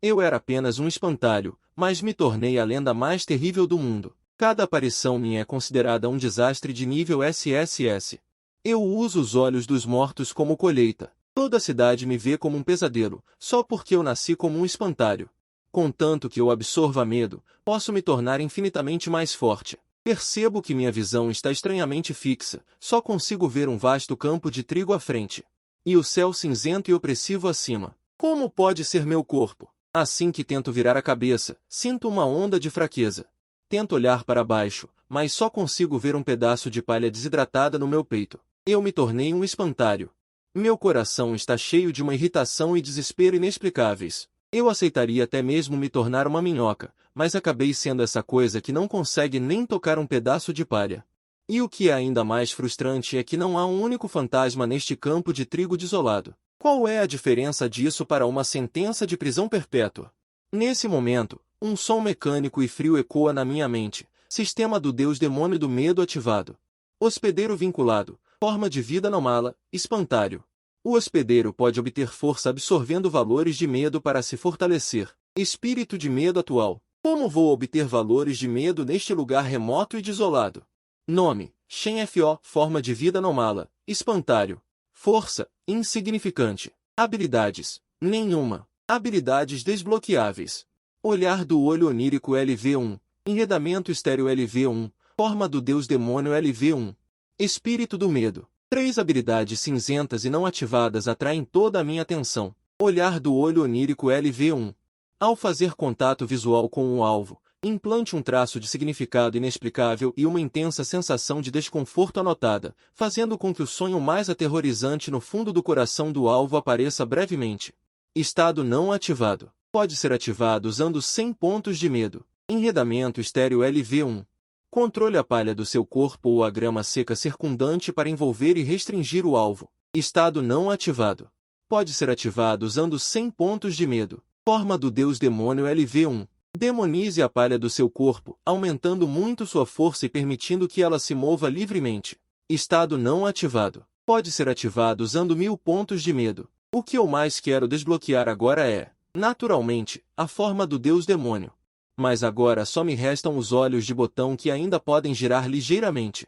Eu era apenas um espantalho, mas me tornei a lenda mais terrível do mundo. Cada aparição minha é considerada um desastre de nível SSS. Eu uso os olhos dos mortos como colheita. Toda a cidade me vê como um pesadelo, só porque eu nasci como um espantalho. Contanto que eu absorva medo, posso me tornar infinitamente mais forte. Percebo que minha visão está estranhamente fixa, só consigo ver um vasto campo de trigo à frente. E o céu cinzento e opressivo acima. Como pode ser meu corpo? Assim que tento virar a cabeça, sinto uma onda de fraqueza. Tento olhar para baixo, mas só consigo ver um pedaço de palha desidratada no meu peito. Eu me tornei um espantalho. Meu coração está cheio de uma irritação e desespero inexplicáveis. Eu aceitaria até mesmo me tornar uma minhoca, mas acabei sendo essa coisa que não consegue nem tocar um pedaço de palha. E o que é ainda mais frustrante é que não há um único fantasma neste campo de trigo desolado. Qual é a diferença disso para uma sentença de prisão perpétua? Nesse momento, um som mecânico e frio ecoa na minha mente. Sistema do Deus Demônio do Medo ativado. Hospedeiro vinculado. Forma de vida anômala, espantalho. O hospedeiro pode obter força absorvendo valores de medo para se fortalecer. Espírito de medo atual. Como vou obter valores de medo neste lugar remoto e desolado? Nome: Shen Fo. Forma de vida anômala, espantalho. Força: insignificante. Habilidades: nenhuma. Habilidades desbloqueáveis. Olhar do olho onírico LV1. Enredamento estéreo LV1. Forma do Deus Demônio LV1. Espírito do medo. 3 habilidades cinzentas e não ativadas atraem toda a minha atenção. Olhar do olho onírico LV1. Ao fazer contato visual com o alvo, implante um traço de significado inexplicável e uma intensa sensação de desconforto anotada, fazendo com que o sonho mais aterrorizante no fundo do coração do alvo apareça brevemente. Estado não ativado. Pode ser ativado usando 100 pontos de medo. Enredamento estéreo LV1. Controle a palha do seu corpo ou a grama seca circundante para envolver e restringir o alvo. Estado não ativado. Pode ser ativado usando 100 pontos de medo. Forma do Deus Demônio LV1. Demonize a palha do seu corpo, aumentando muito sua força e permitindo que ela se mova livremente. Estado não ativado. Pode ser ativado usando 1000 pontos de medo. O que eu mais quero desbloquear agora é, naturalmente, a forma do Deus Demônio. Mas agora só me restam os olhos de botão que ainda podem girar ligeiramente.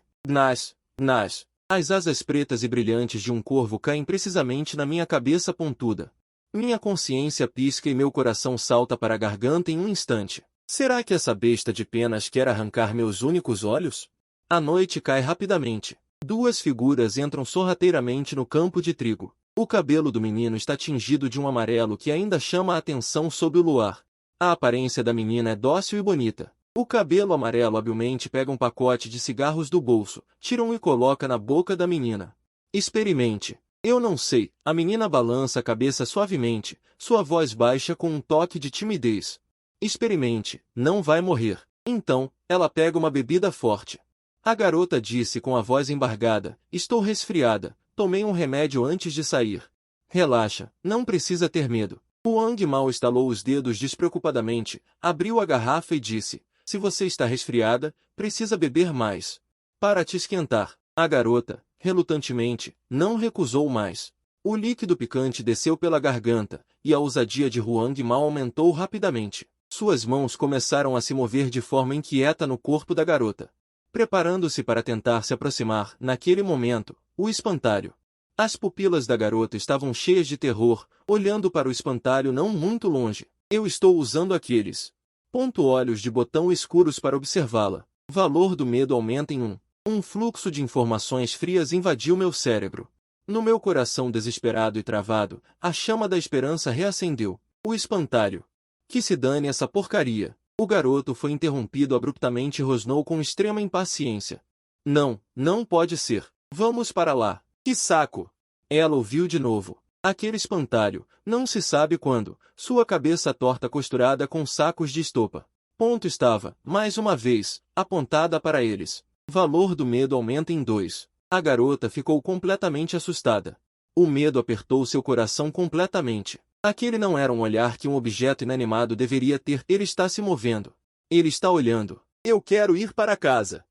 As asas pretas e brilhantes de um corvo caem precisamente na minha cabeça pontuda. Minha consciência pisca e meu coração salta para a garganta em um instante. Será que essa besta de penas quer arrancar meus únicos olhos? A noite cai rapidamente. 2 figuras entram sorrateiramente no campo de trigo. O cabelo do menino está tingido de um amarelo que ainda chama a atenção sob o luar. A aparência da menina é dócil e bonita. O cabelo amarelo habilmente pega um pacote de cigarros do bolso, tira um e coloca na boca da menina. Experimente. Eu não sei. A menina balança a cabeça suavemente, sua voz baixa com um toque de timidez. Experimente, não vai morrer. Então, ela pega uma bebida forte. A garota disse com a voz embargada: estou resfriada, tomei um remédio antes de sair. Relaxa, não precisa ter medo. Huang Mao estalou os dedos despreocupadamente, abriu a garrafa e disse: se você está resfriada, precisa beber mais. Para te esquentar. A garota, relutantemente, não recusou mais. O líquido picante desceu pela garganta, e a ousadia de Huang Mao aumentou rapidamente. Suas mãos começaram a se mover de forma inquieta no corpo da garota. Preparando-se para tentar se aproximar, naquele momento, o espantalho. As pupilas da garota estavam cheias de terror, olhando para o espantalho não muito longe. Eu estou usando aqueles olhos de botão escuros para observá-la. O valor do medo aumenta em 1. Um fluxo de informações frias invadiu meu cérebro. No meu coração desesperado e travado, a chama da esperança reacendeu. O espantalho. Que se dane essa porcaria. O garoto foi interrompido abruptamente e rosnou com extrema impaciência. Não, não pode ser. Vamos para lá. Que saco! Ela ouviu de novo. Aquele espantalho, não se sabe quando, sua cabeça torta costurada com sacos de estopa. Estava, mais uma vez, apontada para eles. Valor do medo aumenta em 2. A garota ficou completamente assustada. O medo apertou seu coração completamente. Aquele não era um olhar que um objeto inanimado deveria ter. Ele está se movendo. Ele está olhando. Eu quero ir para casa.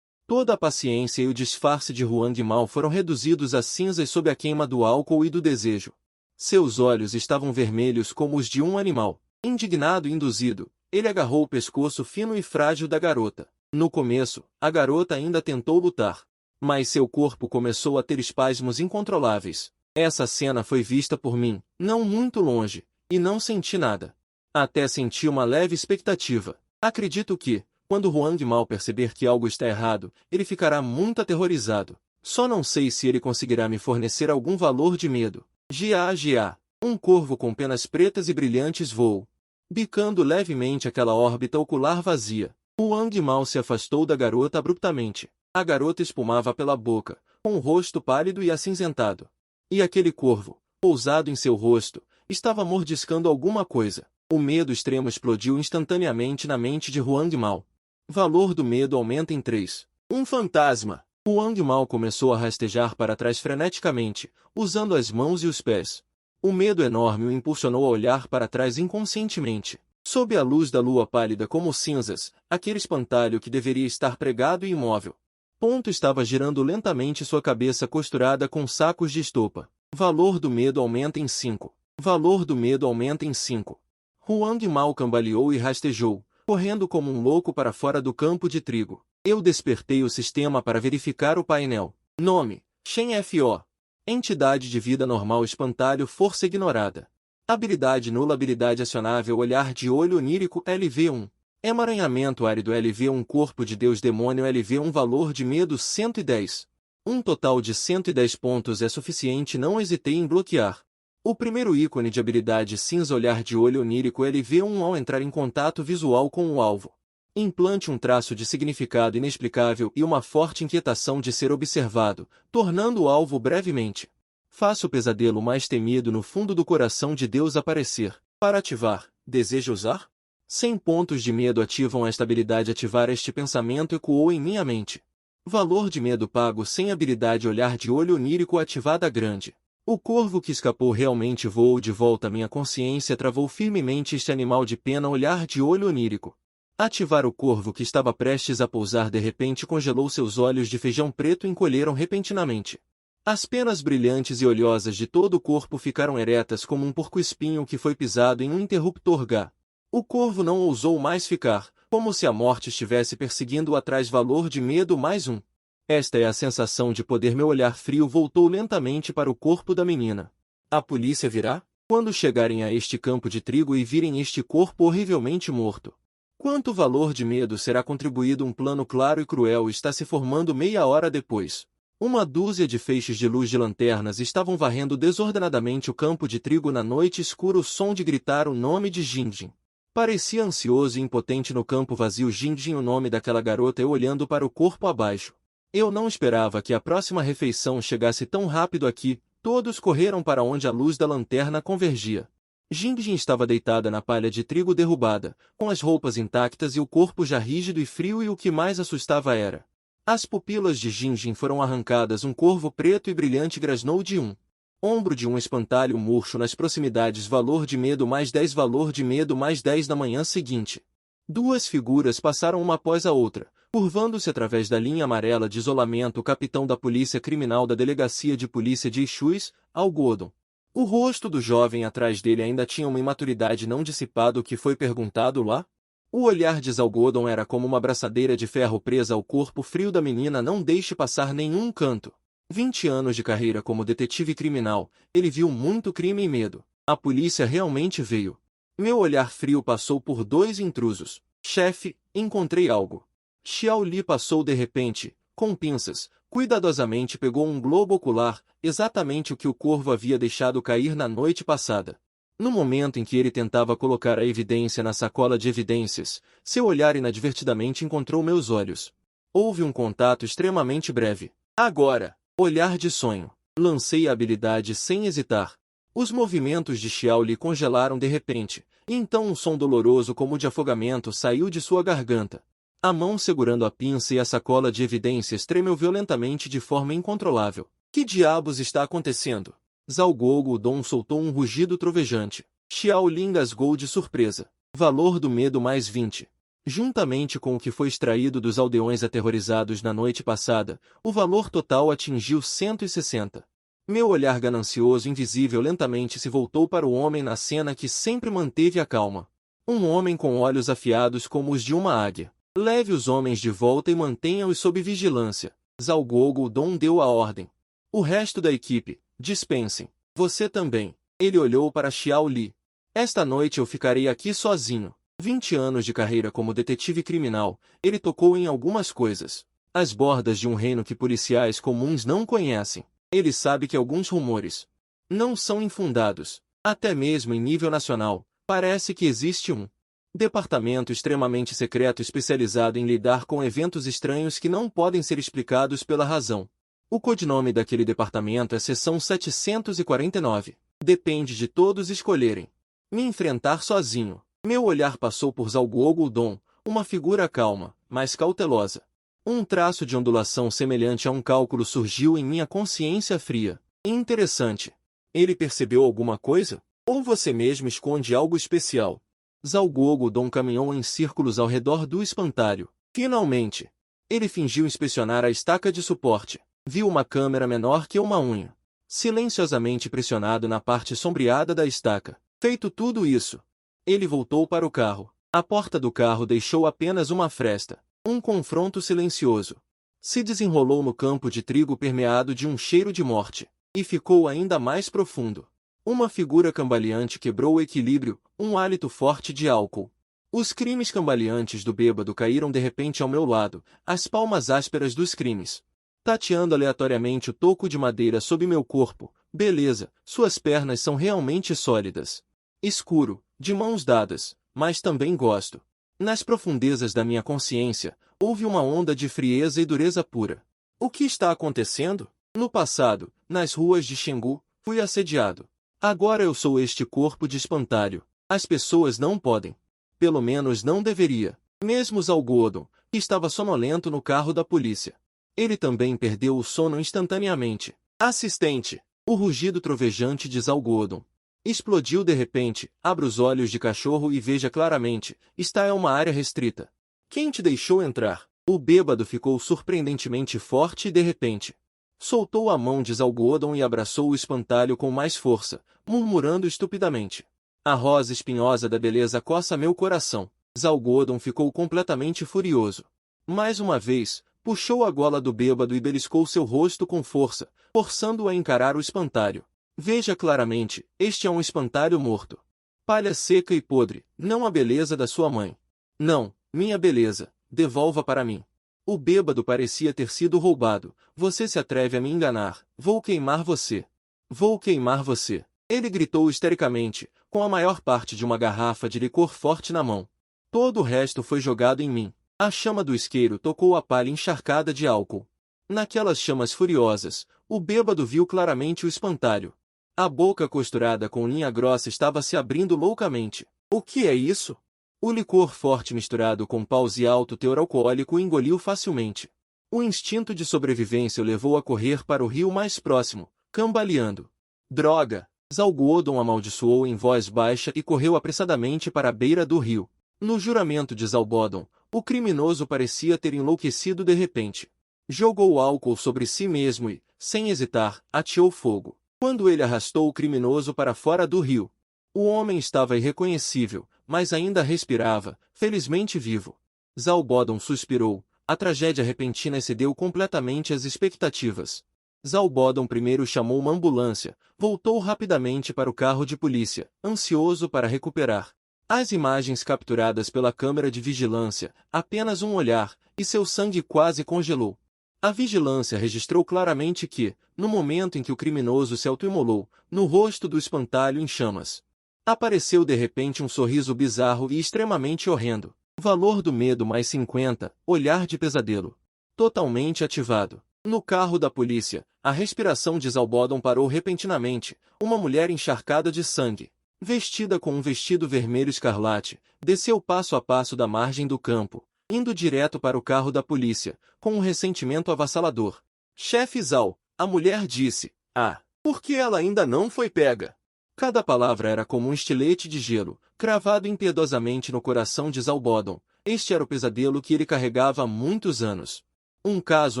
Toda a paciência e o disfarce de Huang Mao foram reduzidos a cinzas sob a queima do álcool e do desejo. Seus olhos estavam vermelhos como os de um animal. Indignado e induzido, ele agarrou o pescoço fino e frágil da garota. No começo, a garota ainda tentou lutar. Mas seu corpo começou a ter espasmos incontroláveis. Essa cena foi vista por mim, não muito longe, e não senti nada. Até senti uma leve expectativa. Acredito que, quando Huang Mao perceber que algo está errado, ele ficará muito aterrorizado. Só não sei se ele conseguirá me fornecer algum valor de medo. Gia. Um corvo com penas pretas e brilhantes voou, bicando levemente aquela órbita ocular vazia. Huang Mao se afastou da garota abruptamente. A garota espumava pela boca, com o rosto pálido e acinzentado. E aquele corvo, pousado em seu rosto, estava mordiscando alguma coisa. O medo extremo explodiu instantaneamente na mente de Huang Mao. Valor do medo aumenta em 3. Um fantasma! Huang Mao começou a rastejar para trás freneticamente, usando as mãos e os pés. O medo enorme o impulsionou a olhar para trás inconscientemente. Sob a luz da lua pálida como cinzas, aquele espantalho que deveria estar pregado e imóvel. Ponto estava girando lentamente sua cabeça costurada com sacos de estopa. Valor do medo aumenta em 5. Valor do medo aumenta em 5. Huang Mao cambaleou e rastejou, correndo como um louco para fora do campo de trigo. Eu despertei o sistema para verificar o painel. Nome: Shen Fo. Entidade de vida normal espantalho força ignorada. Habilidade nula habilidade acionável olhar de olho onírico LV1. Emaranhamento árido LV1 corpo de Deus demônio LV1 valor de medo 110. Um total de 110 pontos é suficiente não hesitei em bloquear. O primeiro ícone de habilidade cinza olhar de olho onírico LV1 ao entrar em contato visual com o alvo. Implante um traço de significado inexplicável e uma forte inquietação de ser observado, tornando o alvo brevemente. Faça o pesadelo mais temido no fundo do coração de Deus aparecer. Para ativar, deseja usar? 100 pontos de medo ativam esta habilidade. Ativar este pensamento ecoou em minha mente. Valor de medo pago sem habilidade olhar de olho onírico ativada grande. O corvo que escapou realmente voou de volta à minha consciência. Travou firmemente este animal de pena olhar de olho onírico. Ativar o corvo que estava prestes a pousar de repente congelou seus olhos de feijão preto e encolheram repentinamente. As penas brilhantes e olhosas de todo o corpo ficaram eretas como um porco-espinho que foi pisado em um interruptor G. O corvo não ousou mais ficar, como se a morte estivesse perseguindo-o atrás. Valor de medo mais 1. Esta é a sensação de poder. Meu olhar frio voltou lentamente para o corpo da menina. A polícia virá? Quando chegarem a este campo de trigo e virem este corpo horrivelmente morto. Quanto valor de medo será contribuído? Um plano claro e cruel está se formando meia hora depois. Uma dúzia de feixes de luz de lanternas estavam varrendo desordenadamente o campo de trigo na noite escura. O som de gritar o nome de Jingjin. Parecia ansioso e impotente no campo vazio. Jingjin, o nome daquela garota. Eu olhando para o corpo abaixo. Eu não esperava que a próxima refeição chegasse tão rápido aqui. Todos correram para onde a luz da lanterna convergia. Jingjin estava deitada na palha de trigo derrubada, com as roupas intactas e o corpo já rígido e frio, e o que mais assustava era: as pupilas de Jingjin foram arrancadas. Um corvo preto e brilhante grasnou de um ombro de um espantalho murcho nas proximidades. Valor de medo mais 10. Valor de medo mais 10. Na manhã seguinte, duas figuras passaram uma após a outra, curvando-se através da linha amarela de isolamento. O capitão da polícia criminal da delegacia de polícia de Ishuis, Algodon. O rosto do jovem atrás dele ainda tinha uma imaturidade não dissipada. O que foi perguntado lá? O olhar de Algodon era como uma braçadeira de ferro presa ao corpo frio da menina. Não deixe passar nenhum canto. 20 anos de carreira como detetive criminal, ele viu muito crime e medo. A polícia realmente veio. Meu olhar frio passou por dois intrusos. Chefe, encontrei algo. Xiao Li passou de repente, com pinças, cuidadosamente pegou um globo ocular, exatamente o que o corvo havia deixado cair na noite passada. No momento em que ele tentava colocar a evidência na sacola de evidências, seu olhar inadvertidamente encontrou meus olhos. Houve um contato extremamente breve. Agora, olhar de sonho. Lancei a habilidade sem hesitar. Os movimentos de Xiao Li congelaram de repente, e então um som doloroso como de afogamento saiu de sua garganta. A mão segurando a pinça e a sacola de evidências tremeu violentamente de forma incontrolável. Que diabos está acontecendo? Zalgodon soltou um rugido trovejante. Xiao Li engasgou de surpresa. Valor do medo mais 20. Juntamente com o que foi extraído dos aldeões aterrorizados na noite passada, o valor total atingiu 160. Meu olhar ganancioso invisível lentamente se voltou para o homem na cena que sempre manteve a calma. Um homem com olhos afiados como os de uma águia. Leve os homens de volta e mantenha-os sob vigilância. Zalgogudon deu a ordem. O resto da equipe, dispensem. Você também. Ele olhou para Xiao Li. Esta noite eu ficarei aqui sozinho. 20 anos de carreira como detetive criminal, ele tocou em algumas coisas. As bordas de um reino que policiais comuns não conhecem. Ele sabe que alguns rumores não são infundados. Até mesmo em nível nacional, parece que existe um departamento extremamente secreto especializado em lidar com eventos estranhos que não podem ser explicados pela razão. O codinome daquele departamento é Seção 749. Depende de todos escolherem me enfrentar sozinho. Meu olhar passou por Zalgogudon, uma figura calma, mas cautelosa. Um traço de ondulação semelhante a um cálculo surgiu em minha consciência fria. Interessante. Ele percebeu alguma coisa? Ou você mesmo esconde algo especial? Zalgogudon caminhou em círculos ao redor do espantalho. Finalmente, ele fingiu inspecionar a estaca de suporte. Viu uma câmera menor que uma unha, silenciosamente pressionado na parte sombreada da estaca. Feito tudo isso, ele voltou para o carro. A porta do carro deixou apenas uma fresta. Um confronto silencioso se desenrolou no campo de trigo permeado de um cheiro de morte, e ficou ainda mais profundo. Uma figura cambaleante quebrou o equilíbrio, um hálito forte de álcool. Os crimes cambaleantes do bêbado caíram de repente ao meu lado, as palmas ásperas dos crimes. Tateando aleatoriamente o toco de madeira sob meu corpo. Beleza, suas pernas são realmente sólidas. Escuro, de mãos dadas, mas também gosto. Nas profundezas da minha consciência, houve uma onda de frieza e dureza pura. O que está acontecendo? No passado, nas ruas de Xingu, fui assediado. Agora eu sou este corpo de espantalho. As pessoas não podem. Pelo menos não deveria. Mesmo Zalgogudon, que estava sonolento no carro da polícia. Ele também perdeu o sono instantaneamente. Assistente! O rugido trovejante de Zalgogudon explodiu de repente. Abra os olhos de cachorro e veja claramente. Esta é uma área restrita. Quem te deixou entrar? O bêbado ficou surpreendentemente forte e de repente soltou a mão de Zalgogudon e abraçou o espantalho com mais força, murmurando estupidamente. A rosa espinhosa da beleza coça meu coração. Zalgogudon ficou completamente furioso. Mais uma vez, puxou a gola do bêbado e beliscou seu rosto com força, forçando-o a encarar o espantalho. Veja claramente, este é um espantalho morto. Palha seca e podre, não a beleza da sua mãe. Não, minha beleza, devolva para mim. O bêbado parecia ter sido roubado. Você se atreve a me enganar. Vou queimar você. Vou queimar você. Ele gritou histericamente, com a maior parte de uma garrafa de licor forte na mão. Todo o resto foi jogado em mim. A chama do isqueiro tocou a palha encharcada de álcool. Naquelas chamas furiosas, o bêbado viu claramente o espantalho. A boca costurada com linha grossa estava se abrindo loucamente. O que é isso? O licor forte misturado com paus e alto teor alcoólico engoliu facilmente. O instinto de sobrevivência o levou a correr para o rio mais próximo, cambaleando. Droga! Zalgogudon amaldiçoou em voz baixa e correu apressadamente para a beira do rio. No juramento de Zalgogudon, o criminoso parecia ter enlouquecido de repente. Jogou álcool sobre si mesmo e, sem hesitar, ateou fogo. Quando ele arrastou o criminoso para fora do rio, o homem estava irreconhecível, mas ainda respirava, felizmente vivo. Zalgogudon suspirou. A tragédia repentina excedeu completamente as expectativas. Zalgogudon primeiro chamou uma ambulância, voltou rapidamente para o carro de polícia, ansioso para recuperar as imagens capturadas pela câmera de vigilância, apenas um olhar, e seu sangue quase congelou. A vigilância registrou claramente que, no momento em que o criminoso se autoimolou, no rosto do espantalho em chamas, apareceu de repente um sorriso bizarro e extremamente horrendo. Valor do medo mais 50, olhar de pesadelo. Totalmente ativado. No carro da polícia, a respiração de Zalgogudon parou repentinamente. Uma mulher encharcada de sangue, vestida com um vestido vermelho escarlate, desceu passo a passo da margem do campo, indo direto para o carro da polícia, com um ressentimento avassalador. Chefe Zal, a mulher disse. Ah, por que ela ainda não foi pega? Cada palavra era como um estilete de gelo, cravado impiedosamente no coração de Zalgogudon. Este era o pesadelo que ele carregava há muitos anos. Um caso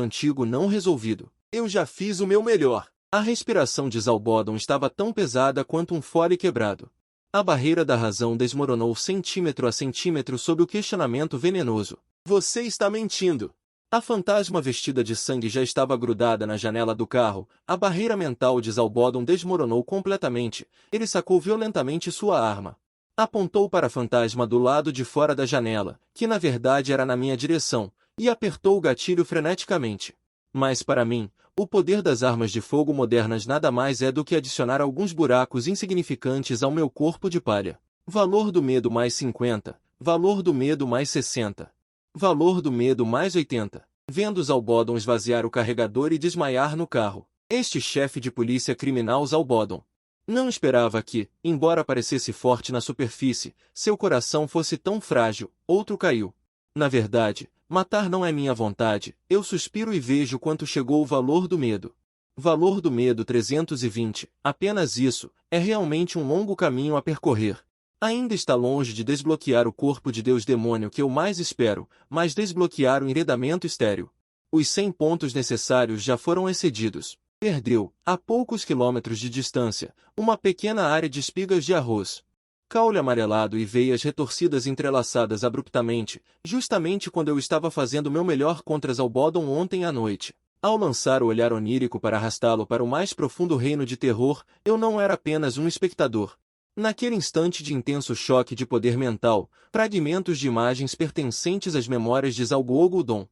antigo não resolvido. Eu já fiz o meu melhor. A respiração de Zalgogudon estava tão pesada quanto um fole quebrado. A barreira da razão desmoronou centímetro a centímetro sob o questionamento venenoso. Você está mentindo. A fantasma vestida de sangue já estava grudada na janela do carro. A barreira mental de Zalbodon desmoronou completamente. Ele sacou violentamente sua arma. Apontou para a fantasma do lado de fora da janela, que na verdade era na minha direção, e apertou o gatilho freneticamente. Mas para mim, o poder das armas de fogo modernas nada mais é do que adicionar alguns buracos insignificantes ao meu corpo de palha. Valor do medo mais 50, valor do medo mais 60. Valor do medo mais 80. Vendo Zalbodon esvaziar o carregador e desmaiar no carro. Este chefe de polícia criminal Zalbodon não esperava que, embora parecesse forte na superfície, seu coração fosse tão frágil. Outro caiu. Na verdade, matar não é minha vontade. Eu suspiro e vejo quanto chegou o valor do medo. Valor do medo 320. Apenas isso. É realmente um longo caminho a percorrer. Ainda está longe de desbloquear o corpo de Deus demônio que eu mais espero, mas desbloquear o enredamento estéril. Os 100 pontos necessários já foram excedidos. Perdeu, a poucos quilômetros de distância, uma pequena área de espigas de arroz. Caule amarelado e veias retorcidas entrelaçadas abruptamente, justamente quando eu estava fazendo meu melhor contra Zalbodon ontem à noite. Ao lançar o olhar onírico para arrastá-lo para o mais profundo reino de terror, eu não era apenas um espectador. Naquele instante de intenso choque de poder mental, fragmentos de imagens pertencentes às memórias de Zalbodon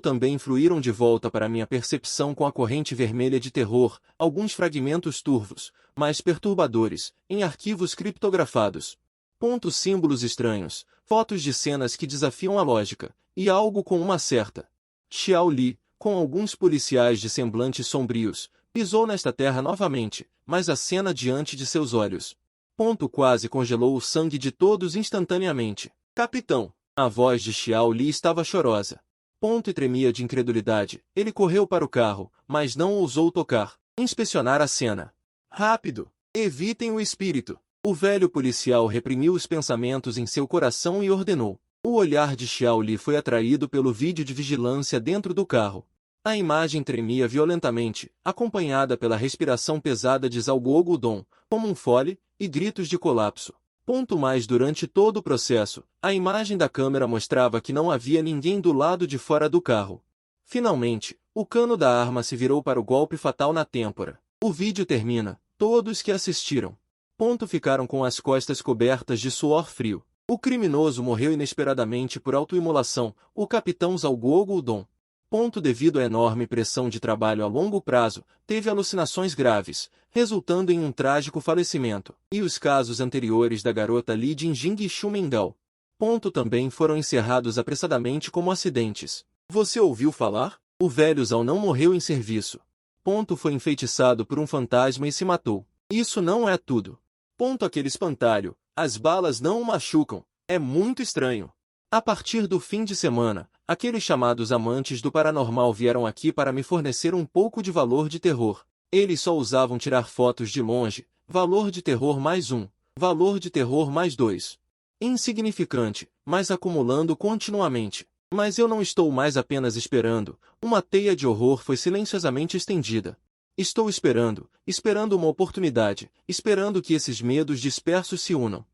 também fluíram de volta para minha percepção com a corrente vermelha de terror, alguns fragmentos turvos, mas perturbadores, em arquivos criptografados. Símbolos estranhos, fotos de cenas que desafiam a lógica, e algo com uma certa. Xiao Li, com alguns policiais de semblantes sombrios, pisou nesta terra novamente, mas a cena diante de seus olhos. Quase congelou o sangue de todos instantaneamente. Capitão! A voz de Xiao Li estava chorosa. E tremia de incredulidade. Ele correu para o carro, mas não ousou tocar. Inspecionar a cena. Rápido! Evitem o espírito! O velho policial reprimiu os pensamentos em seu coração e ordenou. O olhar de Xiao Li foi atraído pelo vídeo de vigilância dentro do carro. A imagem tremia violentamente, acompanhada pela respiração pesada de Zalbodon, como um fole, e gritos de colapso. Mas durante todo o processo, a imagem da câmera mostrava que não havia ninguém do lado de fora do carro. Finalmente, o cano da arma se virou para o golpe fatal na têmpora. O vídeo termina. Todos que assistiram. Ficaram com as costas cobertas de suor frio. O criminoso morreu inesperadamente por autoimolação, o capitão Zalbodon. Devido à enorme pressão de trabalho a longo prazo, teve alucinações graves, resultando em um trágico falecimento. E os casos anteriores da garota Li Jingjing e Xu Mengdao. Também foram encerrados apressadamente como acidentes. Você ouviu falar? O velho Zhao não morreu em serviço. Foi enfeitiçado por um fantasma e se matou. Isso não é tudo. Aquele espantalho. As balas não o machucam. É muito estranho. A partir do fim de semana, aqueles chamados amantes do paranormal vieram aqui para me fornecer um pouco de valor de terror. Eles só usavam tirar fotos de longe, valor de terror mais 1, valor de terror mais 2. Insignificante, mas acumulando continuamente. Mas eu não estou mais apenas esperando, uma teia de horror foi silenciosamente estendida. Estou esperando uma oportunidade, esperando que esses medos dispersos se unam.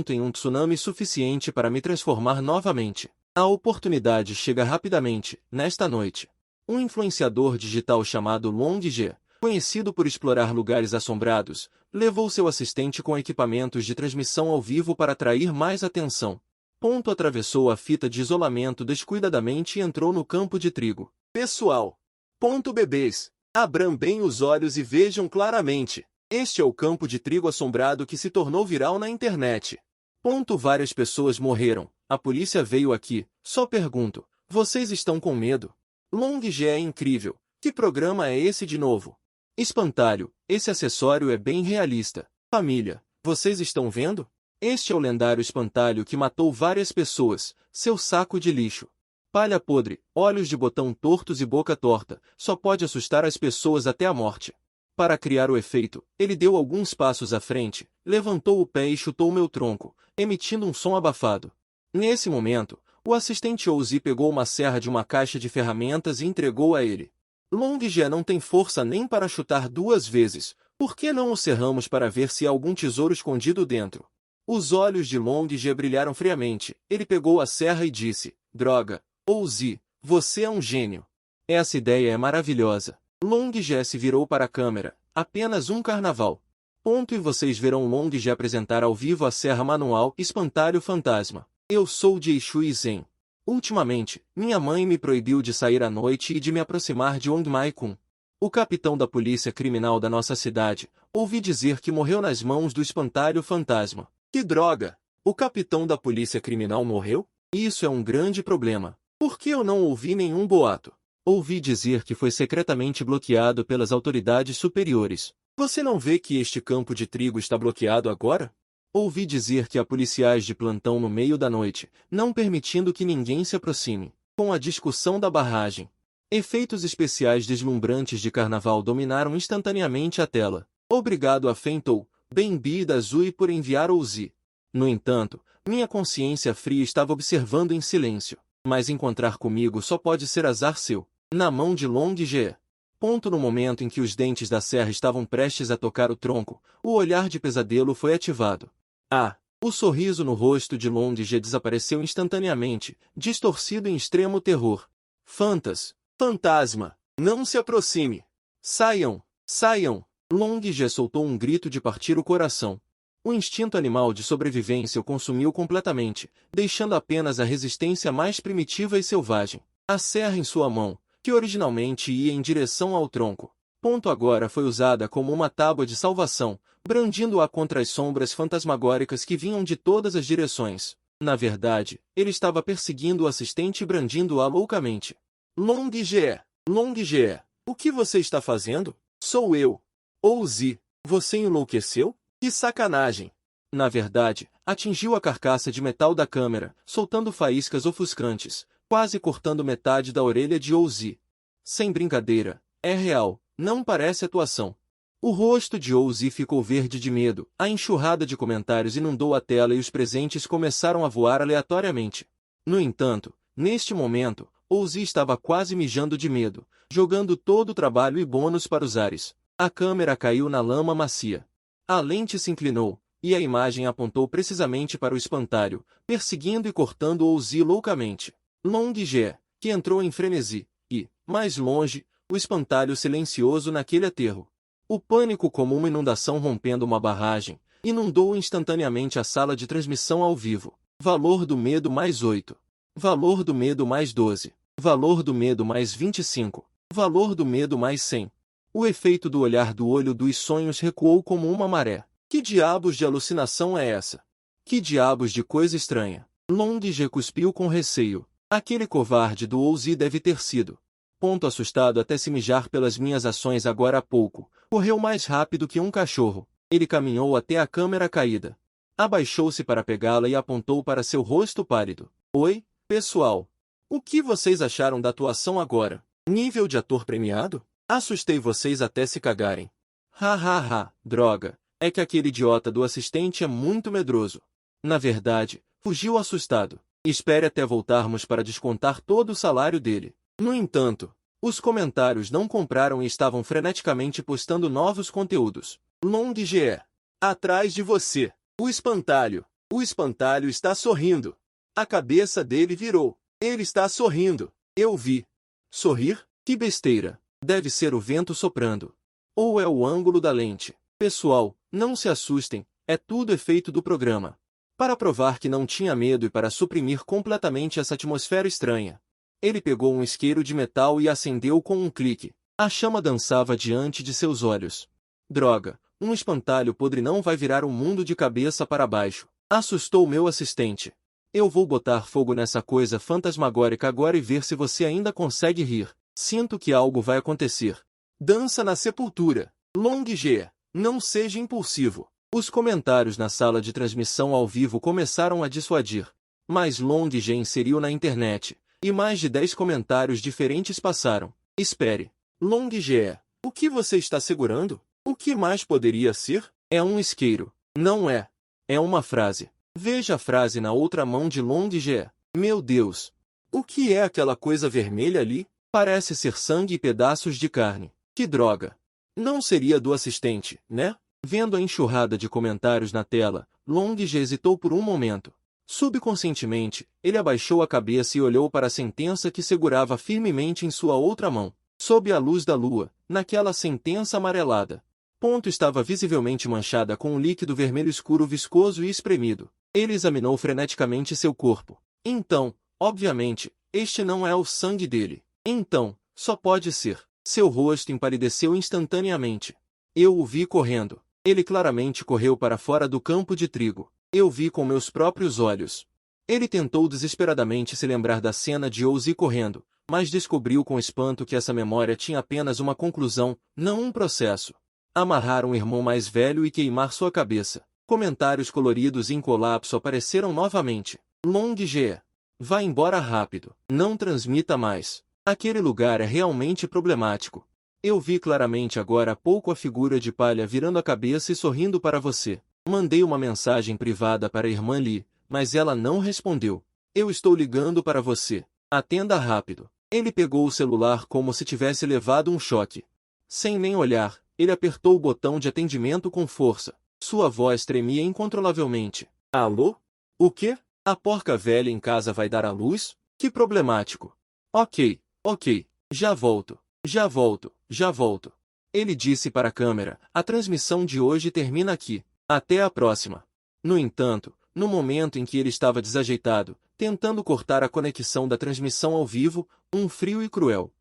Em um tsunami suficiente para me transformar novamente. A oportunidade chega rapidamente, nesta noite. Um influenciador digital chamado Long Ge, conhecido por explorar lugares assombrados, levou seu assistente com equipamentos de transmissão ao vivo para atrair mais atenção. Atravessou a fita de isolamento descuidadamente e entrou no campo de trigo. Pessoal! Bebês! Abram bem os olhos e vejam claramente. Este é o campo de trigo assombrado que se tornou viral na internet. Várias pessoas morreram. A polícia veio aqui. Só pergunto, vocês estão com medo? Long Ge é incrível. Que programa é esse de novo? Espantalho, esse acessório é bem realista. Família, vocês estão vendo? Este é o lendário espantalho que matou várias pessoas, seu saco de lixo. Palha podre, olhos de botão tortos e boca torta, só pode assustar as pessoas até a morte. Para criar o efeito, ele deu alguns passos à frente, levantou o pé e chutou meu tronco, emitindo um som abafado. Nesse momento, o assistente Ouzi pegou uma serra de uma caixa de ferramentas e entregou a ele. Long Ge não tem força nem para chutar 2 vezes, Por que não o cerramos para ver se há algum tesouro escondido dentro? Os olhos de Long G brilharam friamente. Ele pegou a serra e disse, droga, Ozzy, você é um gênio. Essa ideia é maravilhosa. Long G se virou para a câmera. Apenas um carnaval. Ponto, e vocês verão Long G apresentar ao vivo a serra manual Espantalho Fantasma. Eu sou de Shui Zen. Ultimamente, minha mãe me proibiu de sair à noite e de me aproximar de Wang Mai-kun. O capitão da polícia criminal da nossa cidade, ouvi dizer que morreu nas mãos do Espantalho Fantasma. Que droga! O capitão da polícia criminal morreu? Isso é um grande problema. Por que eu não ouvi nenhum boato? Ouvi dizer que foi secretamente bloqueado pelas autoridades superiores. Você não vê que este campo de trigo está bloqueado agora? Ouvi dizer que há policiais de plantão no meio da noite, não permitindo que ninguém se aproxime. Com a discussão da barragem, efeitos especiais deslumbrantes de carnaval dominaram instantaneamente a tela. Obrigado a Fentou, Bembi da Zui por enviar Ozzy. No entanto, minha consciência fria estava observando em silêncio. Mas encontrar comigo só pode ser azar seu. Na mão de Long G. Ponto, no momento em que os dentes da serra estavam prestes a tocar o tronco, o olhar de pesadelo foi ativado. Ah! O sorriso no rosto de Long G desapareceu instantaneamente, distorcido em extremo terror. Fantasma! Não se aproxime! Saiam! Saiam! Long G soltou um grito de partir o coração. O instinto animal de sobrevivência o consumiu completamente, deixando apenas a resistência mais primitiva e selvagem. A serra em sua mão, que originalmente ia em direção ao tronco, ponto, agora foi usada como uma tábua de salvação, brandindo-a contra as sombras fantasmagóricas que vinham de todas as direções. Na verdade, ele estava perseguindo o assistente e brandindo-a loucamente. Long G, o que você está fazendo? Sou eu. Ozzy, você enlouqueceu? Que sacanagem! Na verdade, atingiu a carcaça de metal da câmera, soltando faíscas ofuscantes, quase cortando metade da orelha de Ozzy. Sem brincadeira, é real, não parece atuação. O rosto de Ozzy ficou verde de medo, a enxurrada de comentários inundou a tela e os presentes começaram a voar aleatoriamente. No entanto, neste momento, Ozzy estava quase mijando de medo, jogando todo o trabalho e bônus para os ares. A câmera caiu na lama macia. A lente se inclinou, e a imagem apontou precisamente para o espantalho, perseguindo e cortando Ozzy loucamente. Long G, que entrou em frenesi, e, mais longe, o espantalho silencioso naquele aterro. O pânico, como uma inundação rompendo uma barragem, inundou instantaneamente a sala de transmissão ao vivo. Valor do medo mais 8. Valor do medo mais 12. Valor do medo mais 25. Valor do medo mais 100. O efeito do olhar do olho dos sonhos recuou como uma maré. Que diabos de alucinação é essa? Que diabos de coisa estranha? Long G cuspiu com receio. Aquele covarde do Ozzy deve ter sido. Ponto, assustado até se mijar pelas minhas ações agora há pouco, correu mais rápido que um cachorro. Ele caminhou até a câmera caída. Abaixou-se para pegá-la e apontou para seu rosto pálido. Oi, pessoal. O que vocês acharam da atuação agora? Nível de ator premiado? Assustei vocês até se cagarem. Droga. É que aquele idiota do assistente é muito medroso. Na verdade, fugiu assustado. Espere até voltarmos para descontar todo o salário dele. No entanto, os comentários não compraram e estavam freneticamente postando novos conteúdos. Long G. Atrás de você. O espantalho. O espantalho está sorrindo. A cabeça dele virou. Ele está sorrindo. Eu vi. Sorrir? Que besteira. Deve ser o vento soprando. Ou é o ângulo da lente. Pessoal, não se assustem, é tudo efeito do programa. Para provar que não tinha medo e para suprimir completamente essa atmosfera estranha, ele pegou um isqueiro de metal e acendeu com um clique. A chama dançava diante de seus olhos. Droga, um espantalho podre não vai virar o mundo de cabeça para baixo. Assustou meu assistente. Eu vou botar fogo nessa coisa fantasmagórica agora e ver se você ainda consegue rir. Sinto que algo vai acontecer. Dança na sepultura. Long G. Não seja impulsivo. Os comentários na sala de transmissão ao vivo começaram a dissuadir. Mas Long G inseriu na internet, e mais de 10 comentários diferentes passaram. Espere. Long G. O que você está segurando? O que mais poderia ser? É um isqueiro. Não é. É uma frase. Veja a frase na outra mão de Long G. Meu Deus. O que é aquela coisa vermelha ali? Parece ser sangue e pedaços de carne. Que droga. Não seria do assistente, né? Vendo a enxurrada de comentários na tela, Long G hesitou por um momento. Subconscientemente, ele abaixou a cabeça e olhou para a sentença que segurava firmemente em sua outra mão. Sob a luz da lua, naquela sentença amarelada. Estava visivelmente manchada com um líquido vermelho escuro viscoso e espremido. Ele examinou freneticamente seu corpo. Então, obviamente, este não é o sangue dele. Então, só pode ser. Seu rosto empalideceu instantaneamente. Eu o vi correndo. Ele claramente correu para fora do campo de trigo. Eu vi com meus próprios olhos. Ele tentou desesperadamente se lembrar da cena de Ozzy correndo, mas descobriu com espanto que essa memória tinha apenas uma conclusão, não um processo. Amarrar um irmão mais velho e queimar sua cabeça. Comentários coloridos em colapso apareceram novamente. Long G. Vá embora rápido. Não transmita mais. Aquele lugar é realmente problemático. Eu vi claramente agora há pouco a figura de palha virando a cabeça e sorrindo para você. Mandei uma mensagem privada para a irmã Lee, mas ela não respondeu. Eu estou ligando para você. Atenda rápido. Ele pegou o celular como se tivesse levado um choque. Sem nem olhar, ele apertou o botão de atendimento com força. Sua voz tremia incontrolavelmente. Alô? O quê? A porca velha em casa vai dar à luz? Que problemático. Ok. Já volto. Ele disse para a câmera, a transmissão de hoje termina aqui. Até a próxima. No entanto, no momento em que ele estava desajeitado, tentando cortar a conexão da transmissão ao vivo, um frio e cruel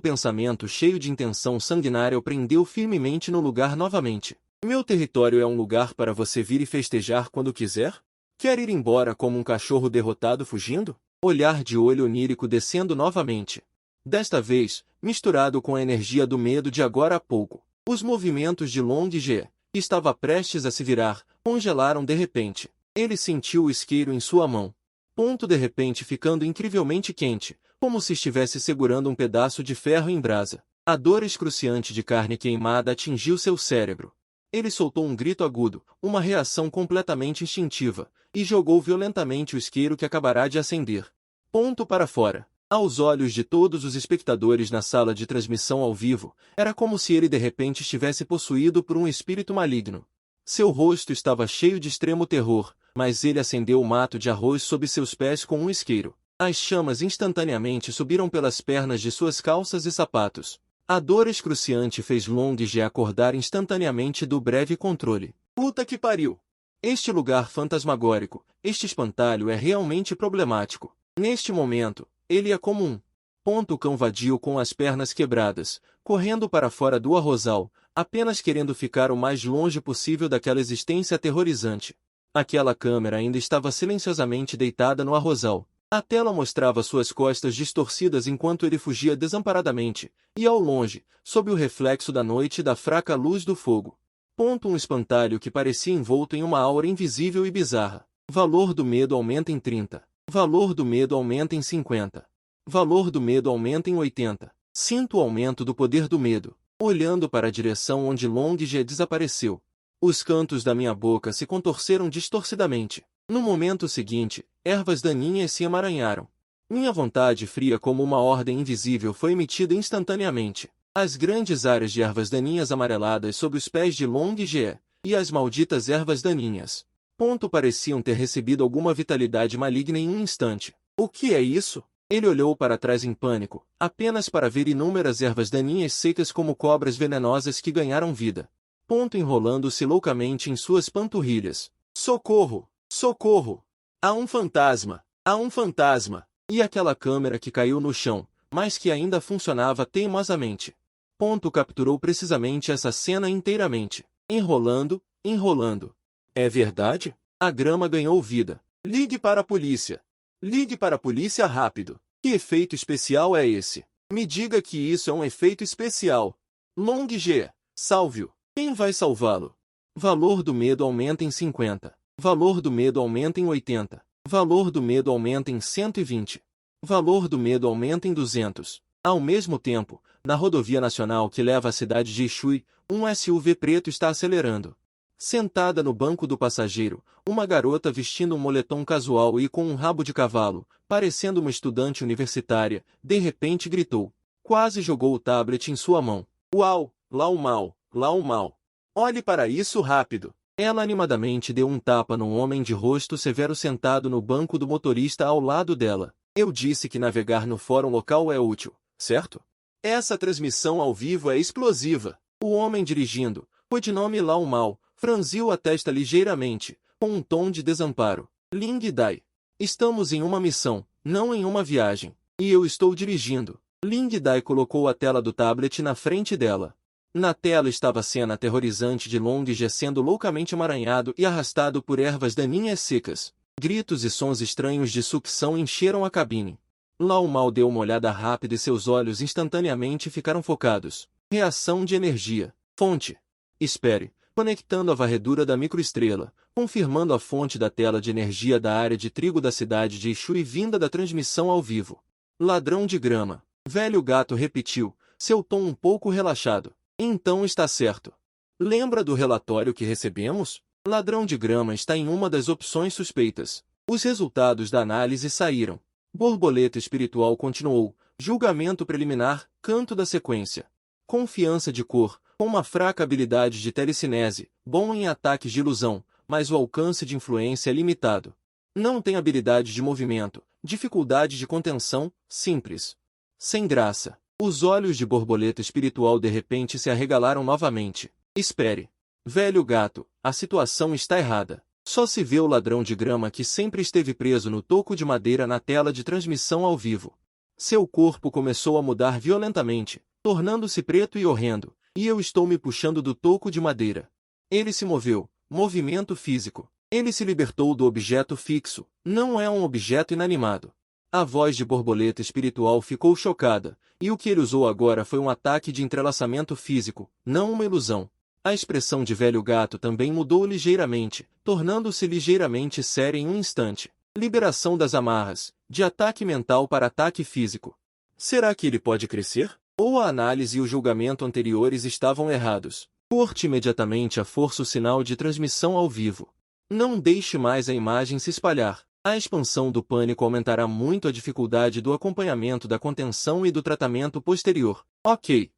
pensamento cheio de intenção sanguinária o prendeu firmemente no lugar novamente. Meu território é um lugar para você vir e festejar quando quiser? Quer ir embora como um cachorro derrotado fugindo? Olhar de olho onírico descendo novamente. Desta vez, misturado com a energia do medo de agora há pouco. Os movimentos de Long G, que estava prestes a se virar, congelaram de repente. Ele sentiu o isqueiro em sua mão. De repente ficando incrivelmente quente, como se estivesse segurando um pedaço de ferro em brasa. A dor excruciante de carne queimada atingiu seu cérebro. Ele soltou um grito agudo, uma reação completamente instintiva, e jogou violentamente o isqueiro que acabará de acender. Para fora. Aos olhos de todos os espectadores na sala de transmissão ao vivo, era como se ele de repente estivesse possuído por um espírito maligno. Seu rosto estava cheio de extremo terror, mas ele acendeu o mato de arroz sob seus pés com um isqueiro. As chamas instantaneamente subiram pelas pernas de suas calças e sapatos. A dor excruciante fez Long G acordar instantaneamente do breve controle. Puta que pariu! Este lugar fantasmagórico, este espantalho é realmente problemático. Neste momento, ele é como um cão vadio com as pernas quebradas, correndo para fora do arrozal, apenas querendo ficar o mais longe possível daquela existência aterrorizante. Aquela câmera ainda estava silenciosamente deitada no arrozal. A tela mostrava suas costas distorcidas enquanto ele fugia desamparadamente, e ao longe, sob o reflexo da noite e da fraca luz do fogo. Um espantalho que parecia envolto em uma aura invisível e bizarra. Valor do medo aumenta em 30. Valor do medo aumenta em 50. Valor do medo aumenta em 80. Sinto o aumento do poder do medo. Olhando para a direção onde Long G desapareceu. Os cantos da minha boca se contorceram distorcidamente. No momento seguinte, ervas daninhas se emaranharam. Minha vontade fria como uma ordem invisível foi emitida instantaneamente. As grandes áreas de ervas daninhas amareladas sob os pés de Long G, e as malditas ervas daninhas. Pareciam ter recebido alguma vitalidade maligna em um instante. O que é isso? Ele olhou para trás em pânico, apenas para ver inúmeras ervas daninhas secas como cobras venenosas que ganharam vida. Enrolando-se loucamente em suas panturrilhas. Socorro! Socorro! Há um fantasma! Há um fantasma! E aquela câmera que caiu no chão, mas que ainda funcionava teimosamente. Capturou precisamente essa cena inteiramente. Enrolando. É verdade? A grama ganhou vida. Ligue para a polícia. Ligue para a polícia rápido. Que efeito especial é esse? Me diga que isso é um efeito especial. Long G, salve-o. Quem vai salvá-lo? Valor do medo aumenta em 50. Valor do medo aumenta em 80. Valor do medo aumenta em 120. Valor do medo aumenta em 200. Ao mesmo tempo, na rodovia nacional que leva à cidade de Ishui, um SUV preto está acelerando. Sentada no banco do passageiro, uma garota vestindo um moletom casual e com um rabo de cavalo, parecendo uma estudante universitária, de repente gritou. Quase jogou o tablet em sua mão. Uau! Lao Mal, Lao Mal. Olhe para isso rápido. Ela animadamente deu um tapa num homem de rosto severo sentado no banco do motorista ao lado dela. Eu disse que navegar no fórum local é útil, certo? Essa transmissão ao vivo é explosiva. O homem dirigindo, codinome Lao Mal, franziu a testa ligeiramente, com um tom de desamparo. Ling Dai. Estamos em uma missão, não em uma viagem. E eu estou dirigindo. Ling Dai colocou a tela do tablet na frente dela. Na tela estava a cena aterrorizante de Long Ge sendo loucamente emaranhado e arrastado por ervas daninhas secas. Gritos e sons estranhos de sucção encheram a cabine. Lao Mal deu uma olhada rápida e seus olhos instantaneamente ficaram focados. Reação de energia. Fonte. Espere. Conectando a varredura da microestrela, confirmando a fonte da tela de energia da área de trigo da cidade de Ishui vinda da transmissão ao vivo. Ladrão de grama. Velho gato repetiu, seu tom um pouco relaxado. Então está certo. Lembra do relatório que recebemos? Ladrão de grama está em uma das opções suspeitas. Os resultados da análise saíram. Borboleta espiritual continuou. Julgamento preliminar, canto da sequência. Confiança de cor, com uma fraca habilidade de telecinese, bom em ataques de ilusão, mas o alcance de influência é limitado. Não tem habilidade de movimento, dificuldade de contenção, simples. Sem graça. Os olhos de borboleta espiritual de repente se arregalaram novamente. Espere. Velho gato, a situação está errada. Só se vê o ladrão de grama que sempre esteve preso no toco de madeira na tela de transmissão ao vivo. Seu corpo começou a mudar violentamente, tornando-se preto e horrendo, e eu estou me puxando do toco de madeira. Ele se moveu. Movimento físico. Ele se libertou do objeto fixo. Não é um objeto inanimado. A voz de borboleta espiritual ficou chocada, e o que ele usou agora foi um ataque de entrelaçamento físico, não uma ilusão. A expressão de velho gato também mudou ligeiramente, tornando-se ligeiramente séria em um instante. Liberação das amarras, de ataque mental para ataque físico. Será que ele pode crescer? Ou a análise e o julgamento anteriores estavam errados? Corte imediatamente a força o sinal de transmissão ao vivo. Não deixe mais a imagem se espalhar. A expansão do pânico aumentará muito a dificuldade do acompanhamento da contenção e do tratamento posterior. Ok.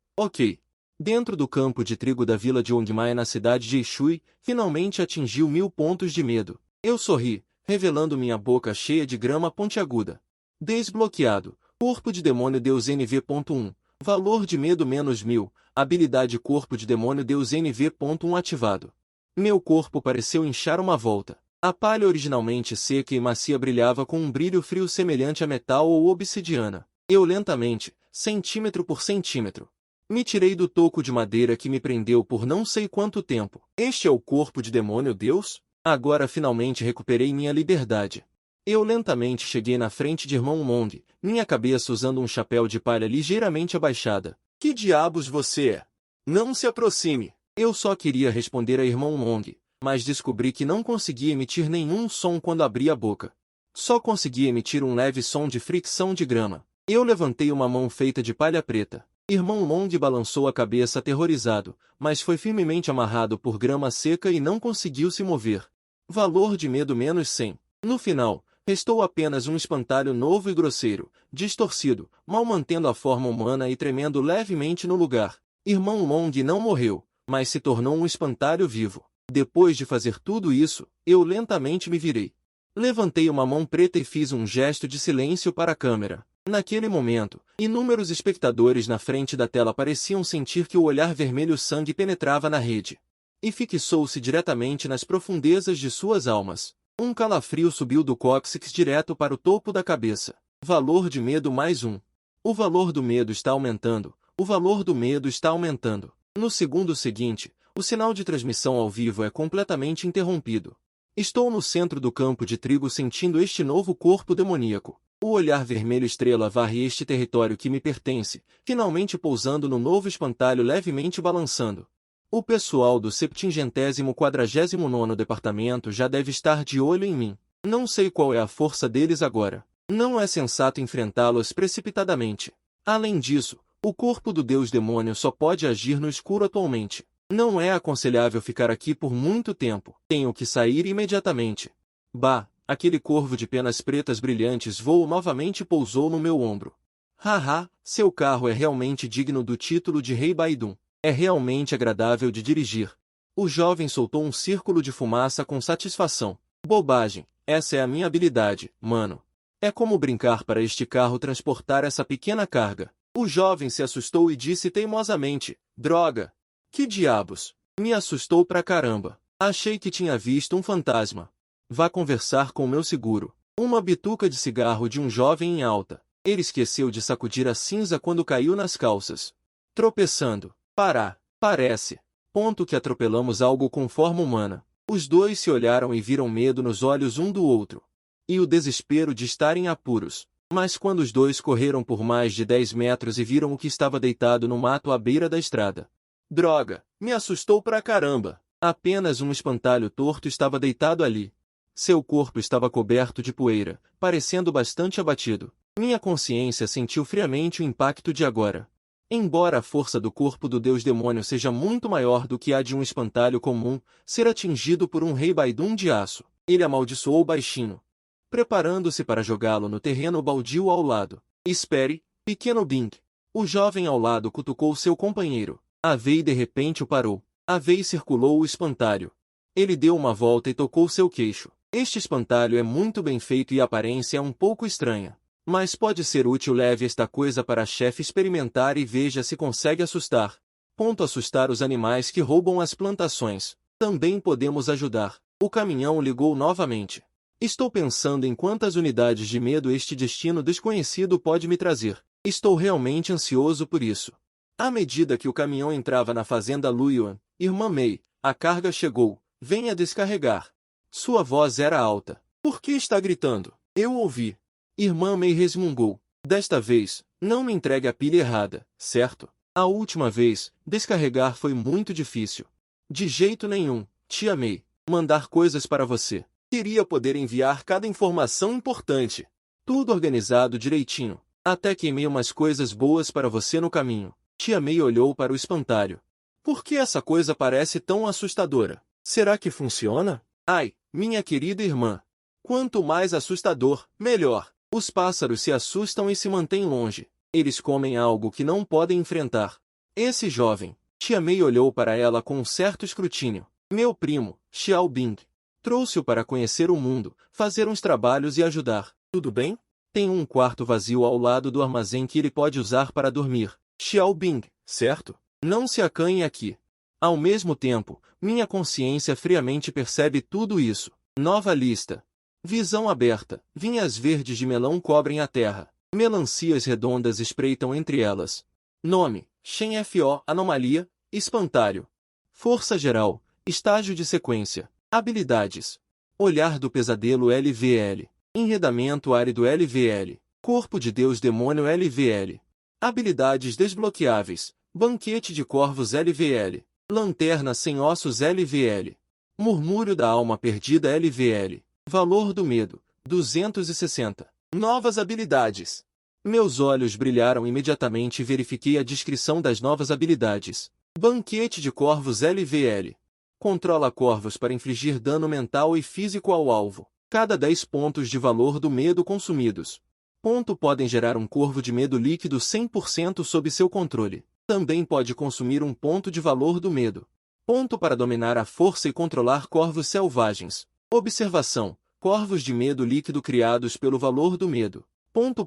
Dentro do campo de trigo da vila de Ongmai na cidade de Ishui, finalmente atingiu 1000 pontos de medo. Eu sorri, revelando minha boca cheia de grama pontiaguda. Desbloqueado. Corpo de demônio Deus NV.1. Valor de medo -1000. Habilidade Corpo de demônio Deus NV.1 ativado. Meu corpo pareceu inchar uma volta. A palha originalmente seca e macia brilhava com um brilho frio semelhante a metal ou obsidiana. Eu lentamente, centímetro por centímetro, me tirei do toco de madeira que me prendeu por não sei quanto tempo. Este é o corpo de demônio Deus? Agora finalmente recuperei minha liberdade. Eu lentamente cheguei na frente de Irmão Long, minha cabeça usando um chapéu de palha ligeiramente abaixada. Que diabos você é? Não se aproxime. Eu só queria responder a Irmão Long, mas descobri que não conseguia emitir nenhum som quando abria a boca. Só conseguia emitir um leve som de fricção de grama. Eu levantei uma mão feita de palha preta. Irmão Long balançou a cabeça aterrorizado, mas foi firmemente amarrado por grama seca e não conseguiu se mover. Valor de medo -100. No final, restou apenas um espantalho novo e grosseiro, distorcido, mal mantendo a forma humana e tremendo levemente no lugar. Irmão Long não morreu, mas se tornou um espantalho vivo. Depois de fazer tudo isso, eu lentamente me virei. Levantei uma mão preta e fiz um gesto de silêncio para a câmera. Naquele momento, inúmeros espectadores na frente da tela pareciam sentir que o olhar vermelho sangue penetrava na rede. E fixou-se diretamente nas profundezas de suas almas. Um calafrio subiu do cóccix direto para o topo da cabeça. Valor de medo +1. O valor do medo está aumentando. O valor do medo está aumentando. No segundo seguinte, o sinal de transmissão ao vivo é completamente interrompido. Estou no centro do campo de trigo sentindo este novo corpo demoníaco. O olhar vermelho estrela varre este território que me pertence, finalmente pousando no novo espantalho levemente balançando. O pessoal do 749º departamento já deve estar de olho em mim. Não sei qual é a força deles agora. Não é sensato enfrentá-los precipitadamente. Além disso, o corpo do deus demônio só pode agir no escuro atualmente. Não é aconselhável ficar aqui por muito tempo. Tenho que sair imediatamente. Bah, aquele corvo de penas pretas brilhantes voou novamente e pousou no meu ombro. Haha, seu carro é realmente digno do título de Rei Baidun. É realmente agradável de dirigir. O jovem soltou um círculo de fumaça com satisfação. Bobagem, essa é a minha habilidade, mano. É como brincar para este carro transportar essa pequena carga. O jovem se assustou e disse teimosamente, droga! Que diabos! Me assustou pra caramba. Achei que tinha visto um fantasma. Vá conversar com meu seguro. Uma bituca de cigarro de um jovem em alta. Ele esqueceu de sacudir a cinza quando caiu nas calças. Tropeçando. Parece. Ponto que atropelamos algo com forma humana. Os dois se olharam e viram medo nos olhos um do outro. E o desespero de estar em apuros. Mas quando os dois correram por mais de 10 metros e viram o que estava deitado no mato à beira da estrada. Droga, me assustou pra caramba. Apenas um espantalho torto estava deitado ali. Seu corpo estava coberto de poeira, parecendo bastante abatido. Minha consciência sentiu friamente o impacto de agora. Embora a força do corpo do deus demônio seja muito maior do que a de um espantalho comum, ser atingido por um rei Baidum de aço, ele amaldiçoou baixinho, preparando-se para jogá-lo no terreno baldio ao lado. Espere, pequeno Bing. O jovem ao lado cutucou seu companheiro. A Vei de repente o parou. A Vei circulou o espantalho. Ele deu uma volta e tocou seu queixo. Este espantalho é muito bem feito e a aparência é um pouco estranha. Mas pode ser útil. Leve esta coisa para a chefe experimentar e veja se consegue assustar. Assustar os animais que roubam as plantações. Também podemos ajudar. O caminhão ligou novamente. Estou pensando em quantas unidades de medo este destino desconhecido pode me trazer. Estou realmente ansioso por isso. À medida que o caminhão entrava na fazenda Luyuan, irmã Mei, a carga chegou. Venha descarregar. Sua voz era alta. Por que está gritando? Eu ouvi. Irmã Mei resmungou. Desta vez, não me entregue a pilha errada, certo? A última vez, descarregar foi muito difícil. De jeito nenhum, tia Mei. Mandar coisas para você. Queria poder enviar cada informação importante. Tudo organizado direitinho. Até queimei umas coisas boas para você no caminho. Tia Mei olhou para o espantalho. Por que essa coisa parece tão assustadora? Será que funciona? Ai, minha querida irmã. Quanto mais assustador, melhor. Os pássaros se assustam e se mantêm longe. Eles comem algo que não podem enfrentar. Esse jovem. Tia Mei olhou para ela com um certo escrutínio. Meu primo, Xiao Bing. Trouxe-o para conhecer o mundo, fazer uns trabalhos e ajudar. Tudo bem? Tem um quarto vazio ao lado do armazém que ele pode usar para dormir. Xiao Bing, certo? Não se acanhe aqui. Ao mesmo tempo, minha consciência friamente percebe tudo isso. Nova lista. Visão aberta. Vinhas verdes de melão cobrem a terra. Melancias redondas espreitam entre elas. Nome: Shen Fo. Anomalia: Espantalho. Força geral. Estágio de sequência. Habilidades. Olhar do pesadelo LVL. Enredamento árido LVL. Corpo de Deus demônio LVL. Habilidades desbloqueáveis. Banquete de corvos LVL. Lanterna sem ossos LVL. Murmúrio da alma perdida LVL. Valor do medo, 260. Novas habilidades. Meus olhos brilharam imediatamente e verifiquei a descrição das novas habilidades. Banquete de corvos LVL. Controla corvos para infligir dano mental e físico ao alvo. Cada 10 pontos de valor do medo consumidos. Podem gerar um corvo de medo líquido 100% sob seu controle. Também pode consumir um ponto de valor do medo. Para dominar a força e controlar corvos selvagens. Observação. Corvos de medo líquido criados pelo valor do medo.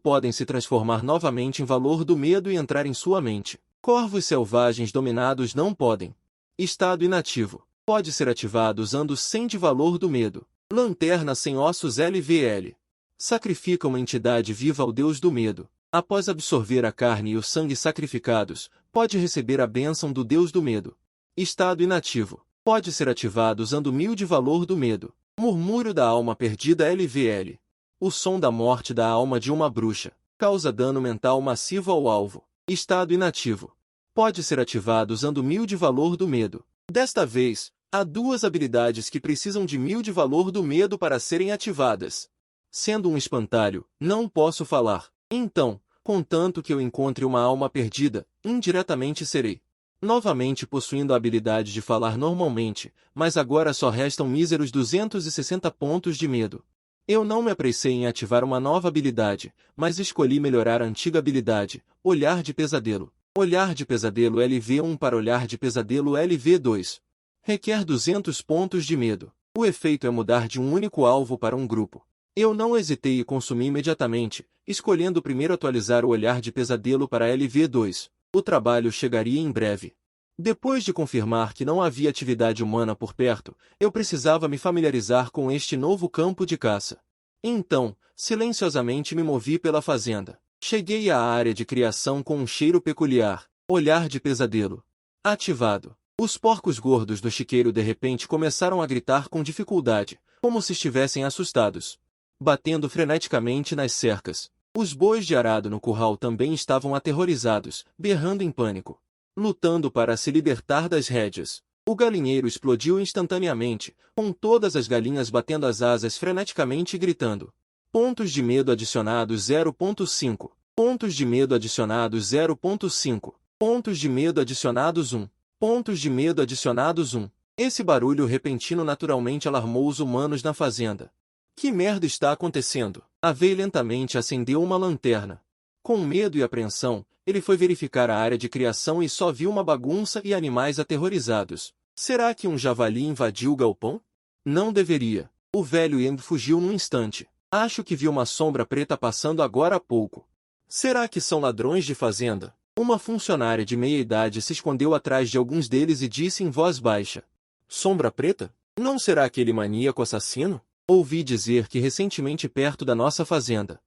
Podem se transformar novamente em valor do medo e entrar em sua mente. Corvos selvagens dominados não podem. Estado inativo. Pode ser ativado usando 100 de valor do medo. Lanterna sem ossos LVL. Sacrifica uma entidade viva ao deus do medo. Após absorver a carne e o sangue sacrificados, pode receber a bênção do deus do medo. Estado inativo. Pode ser ativado usando 1000 de valor do medo. Murmúrio da alma perdida LVL. O som da morte da alma de uma bruxa. Causa dano mental massivo ao alvo. Estado inativo. Pode ser ativado usando 1000 de valor do medo. Desta vez, há duas habilidades que precisam de 1000 de valor do medo para serem ativadas. Sendo um espantalho, não posso falar. Então, contanto que eu encontre uma alma perdida, indiretamente serei. Novamente possuindo a habilidade de falar normalmente, mas agora só restam míseros 260 pontos de medo. Eu não me apressei em ativar uma nova habilidade, mas escolhi melhorar a antiga habilidade, Olhar de Pesadelo. Olhar de pesadelo LV1 para olhar de pesadelo LV2. Requer 200 pontos de medo. O efeito é mudar de um único alvo para um grupo. Eu não hesitei e consumi imediatamente, escolhendo primeiro atualizar o olhar de pesadelo para LV2. O trabalho chegaria em breve. Depois de confirmar que não havia atividade humana por perto, eu precisava me familiarizar com este novo campo de caça. Então, silenciosamente me movi pela fazenda. Cheguei à área de criação com um cheiro peculiar, olhar de pesadelo. Ativado. Os porcos gordos do chiqueiro de repente começaram a gritar com dificuldade, como se estivessem assustados, batendo freneticamente nas cercas. Os bois de arado no curral também estavam aterrorizados, berrando em pânico, lutando para se libertar das rédeas. O galinheiro explodiu instantaneamente, com todas as galinhas batendo as asas freneticamente e gritando. Pontos de medo adicionados 0.5. Pontos de medo adicionados 0.5. Pontos de medo adicionados 1. Pontos de medo adicionados 1. Esse barulho repentino naturalmente alarmou os humanos na fazenda. Que merda está acontecendo? Avei lentamente acendeu uma lanterna. Com medo e apreensão, ele foi verificar a área de criação e só viu uma bagunça e animais aterrorizados. Será que um javali invadiu o galpão? Não deveria. O velho Ian fugiu num instante. Acho que vi uma sombra preta passando agora há pouco. Será que são ladrões de fazenda? Uma funcionária de meia-idade se escondeu atrás de alguns deles e disse em voz baixa. Sombra preta? Não será aquele maníaco assassino? Ouvi dizer que recentemente perto da nossa fazenda.